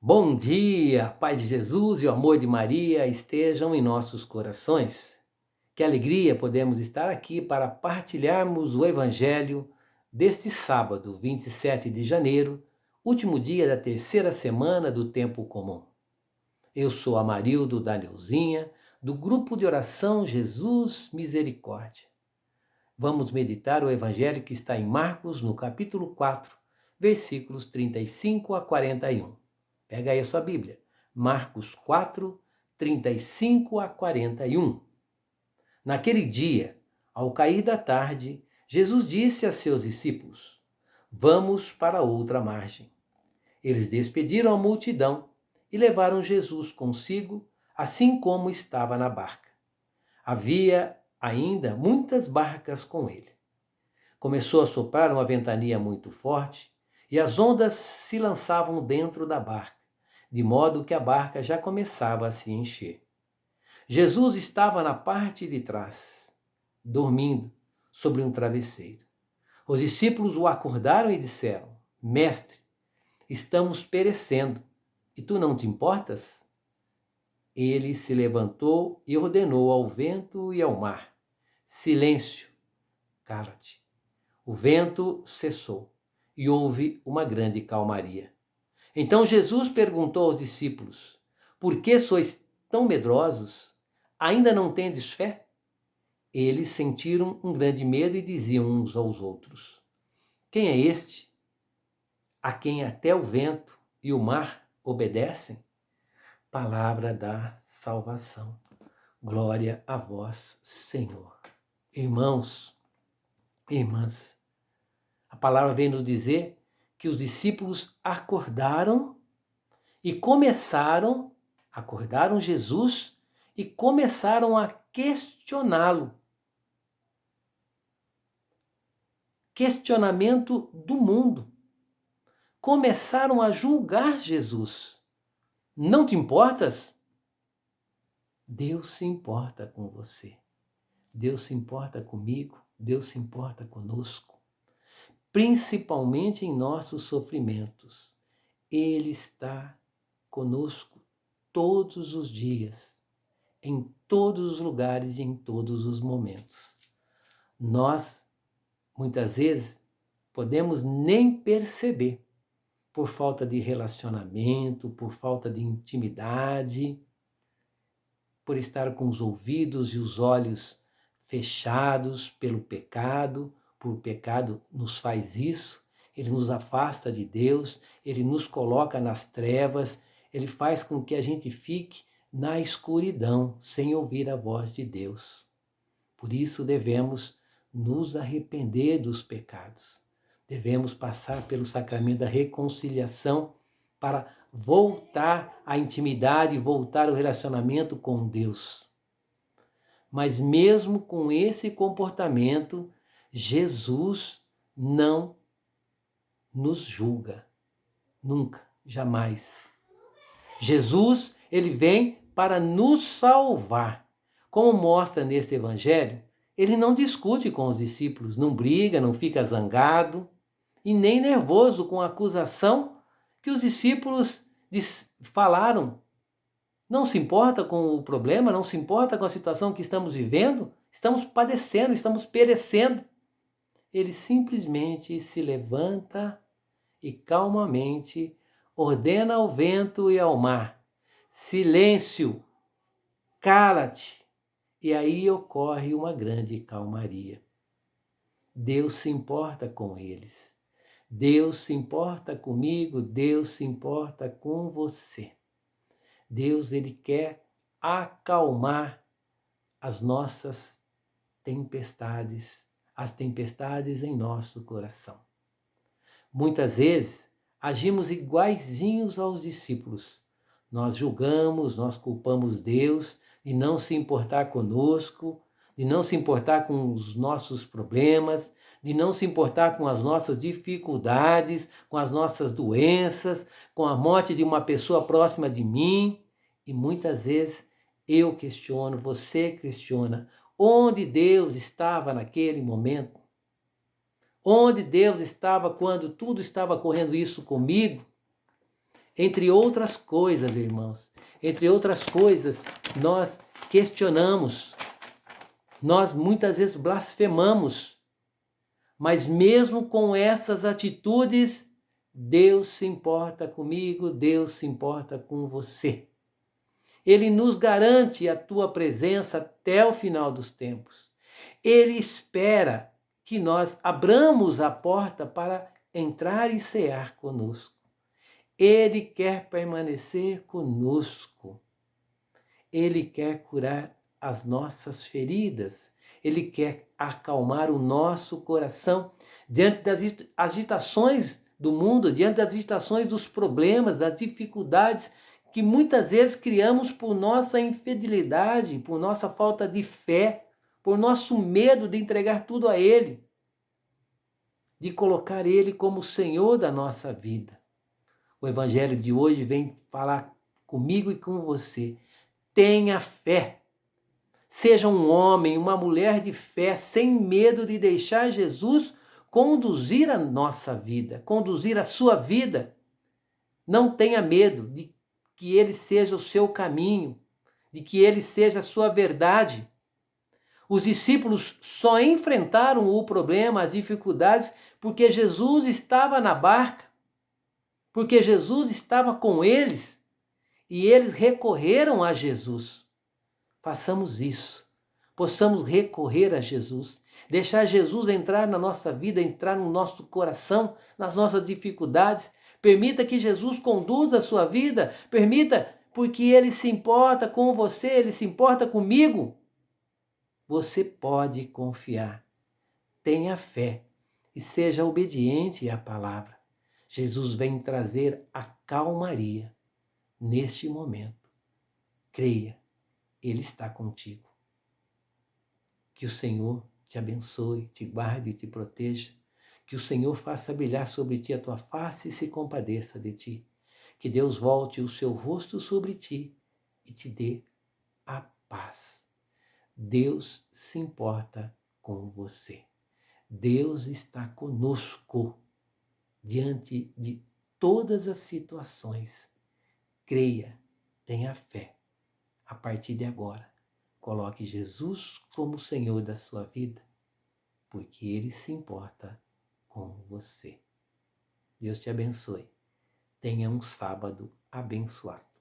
Bom dia, a paz de Jesus e o amor de Maria estejam em nossos corações. Que alegria podemos estar aqui para partilharmos o Evangelho deste sábado, 27 de janeiro, último dia da terceira semana do tempo comum. Eu sou Amarildo da Neuzinha, do grupo de oração Jesus Misericórdia. Vamos meditar o Evangelho que está em Marcos, no capítulo 4, versículos 35 a 41. Pega aí a sua Bíblia. Marcos 4, 35 a 41. Naquele dia, ao cair da tarde, Jesus disse a seus discípulos: Vamos para outra margem. Eles despediram a multidão e levaram Jesus consigo, assim como estava na barca. Havia ainda muitas barcas com ele. Começou a soprar uma ventania muito forte e as ondas se lançavam dentro da barca, de modo que a barca já começava a se encher. Jesus estava na parte de trás, dormindo sobre um travesseiro. Os discípulos o acordaram e disseram: Mestre, estamos perecendo, e tu não te importas? Ele se levantou e ordenou ao vento e ao mar: Silêncio, cala-te. O vento cessou e houve uma grande calmaria. Então Jesus perguntou aos discípulos: Por que sois tão medrosos? Ainda não tendes fé? Eles sentiram um grande medo e diziam uns aos outros: Quem é este, a quem até o vento e o mar obedecem? Palavra da salvação. Glória a vós, Senhor. Irmãos, irmãs, a palavra vem nos dizer que os discípulos acordaram Jesus e começaram a questioná-lo. Questionamento do mundo. Começaram a julgar Jesus. Não te importas? Deus se importa com você. Deus se importa comigo. Deus se importa conosco. Principalmente em nossos sofrimentos. Ele está conosco todos os dias, em todos os lugares e em todos os momentos. Nós, muitas vezes, podemos nem perceber, por falta de relacionamento, por falta de intimidade, por estar com os ouvidos e os olhos fechados pelo pecado, por pecado nos faz isso, ele nos afasta de Deus, ele nos coloca nas trevas, ele faz com que a gente fique na escuridão, sem ouvir a voz de Deus. Por isso devemos nos arrepender dos pecados. Devemos passar pelo sacramento da reconciliação para voltar à intimidade, voltar ao relacionamento com Deus. Mas mesmo com esse comportamento, Jesus não nos julga. Nunca, jamais. Jesus, ele vem para nos salvar. Como mostra neste evangelho, ele não discute com os discípulos, não briga, não fica zangado e nem nervoso com a acusação que os discípulos falaram. Não se importa com o problema, não se importa com a situação que estamos vivendo, estamos padecendo, estamos perecendo. Ele simplesmente se levanta e calmamente ordena ao vento e ao mar: silêncio, cala-te. E aí ocorre uma grande calmaria. Deus se importa com eles. Deus se importa comigo, Deus se importa com você. Deus, ele quer acalmar as nossas tempestades, as tempestades em nosso coração. Muitas vezes, agimos iguaizinhos aos discípulos. Nós julgamos, nós culpamos Deus de não se importar conosco, de não se importar com os nossos problemas, de não se importar com as nossas dificuldades, com as nossas doenças, com a morte de uma pessoa próxima de mim. E muitas vezes eu questiono, você questiona, onde Deus estava naquele momento? Onde Deus estava quando tudo estava correndo isso comigo? Entre outras coisas, irmãos, entre outras coisas, nós questionamos, nós muitas vezes blasfemamos, mas mesmo com essas atitudes, Deus se importa comigo, Deus se importa com você. Ele nos garante a tua presença até o final dos tempos. Ele espera que nós abramos a porta para entrar e cear conosco. Ele quer permanecer conosco. Ele quer curar as nossas feridas. Ele quer acalmar o nosso coração diante das agitações do mundo, diante das agitações dos problemas, das dificuldades que muitas vezes criamos por nossa infidelidade, por nossa falta de fé, por nosso medo de entregar tudo a Ele, de colocar Ele como o Senhor da nossa vida. O Evangelho de hoje vem falar comigo e com você. Tenha fé. Seja um homem, uma mulher de fé, sem medo de deixar Jesus conduzir a nossa vida, conduzir a sua vida. Não tenha medo de que Ele seja o seu caminho, de que Ele seja a sua verdade. Os discípulos só enfrentaram o problema, as dificuldades, porque Jesus estava na barca, porque Jesus estava com eles e eles recorreram a Jesus. Façamos isso, possamos recorrer a Jesus, deixar Jesus entrar na nossa vida, entrar no nosso coração, nas nossas dificuldades. Permita que Jesus conduza a sua vida, permita, porque Ele se importa com você, Ele se importa comigo. Você pode confiar, tenha fé e seja obediente à palavra. Jesus vem trazer a calmaria neste momento. Creia, Ele está contigo. Que o Senhor te abençoe, te guarde e te proteja. Que o Senhor faça brilhar sobre ti a tua face e se compadeça de ti. Que Deus volte o seu rosto sobre ti e te dê a paz. Deus se importa com você. Deus está conosco diante de todas as situações. Creia, tenha fé. A partir de agora, coloque Jesus como Senhor da sua vida, porque Ele se importa com você. Deus te abençoe. Tenha um sábado abençoado.